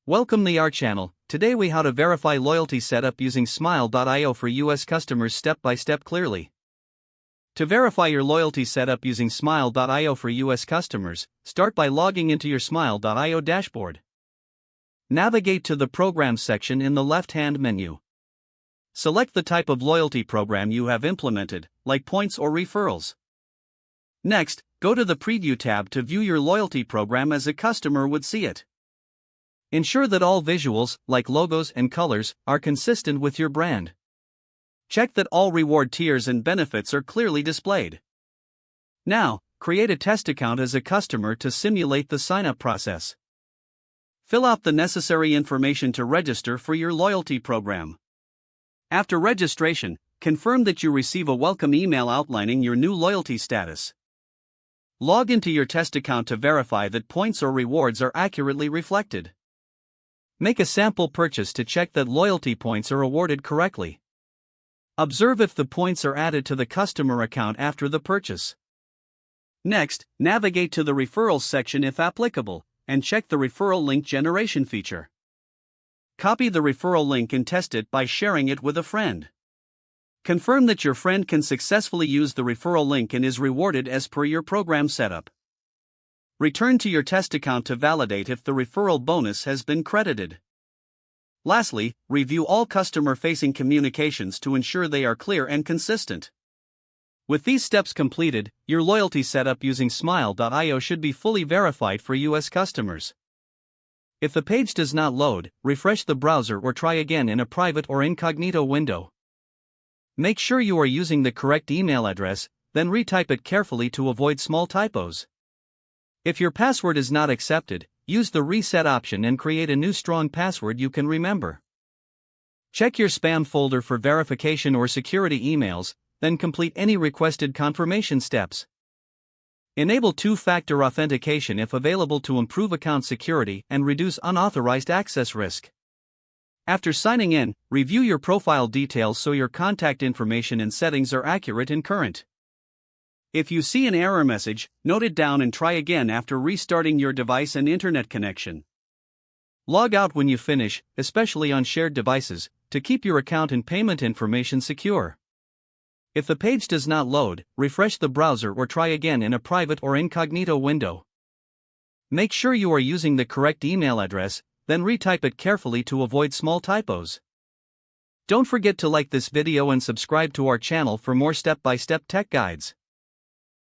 Welcome to our channel. Today we how to verify loyalty setup using Smile.io for US customers step by step clearly. To verify your loyalty setup using Smile.io for US customers, start by logging into your Smile.io dashboard. Navigate to the Programs section in the left-hand menu. Select the type of loyalty program you have implemented, like points or referrals. Next, go to the Preview tab to view your loyalty program as a customer would see it. Ensure that all visuals, like logos and colors, are consistent with your brand. Check that all reward tiers and benefits are clearly displayed. Now, create a test account as a customer to simulate the sign-up process. Fill out the necessary information to register for your loyalty program. After registration, confirm that you receive a welcome email outlining your new loyalty status. Log into your test account to verify that points or rewards are accurately reflected. Make a sample purchase to check that loyalty points are awarded correctly. Observe if the points are added to the customer account after the purchase. Next, navigate to the Referrals section if applicable, and check the referral link generation feature. Copy the referral link and test it by sharing it with a friend. Confirm that your friend can successfully use the referral link and is rewarded as per your program setup. Return to your test account to validate if the referral bonus has been credited. Lastly, review all customer-facing communications to ensure they are clear and consistent. With these steps completed, your loyalty setup using Smile.io should be fully verified for US customers. If the page does not load, refresh the browser or try again in a private or incognito window. Make sure you are using the correct email address, then retype it carefully to avoid small typos. If your password is not accepted, use the reset option and create a new strong password you can remember. Check your spam folder for verification or security emails, then complete any requested confirmation steps. Enable two-factor authentication if available to improve account security and reduce unauthorized access risk. After signing in, review your profile details so your contact information and settings are accurate and current. If you see an error message, note it down and try again after restarting your device and internet connection. Log out when you finish, especially on shared devices, to keep your account and payment information secure. If the page does not load, refresh the browser or try again in a private or incognito window. Make sure you are using the correct email address, then retype it carefully to avoid small typos. Don't forget to like this video and subscribe to our channel for more step-by-step tech guides.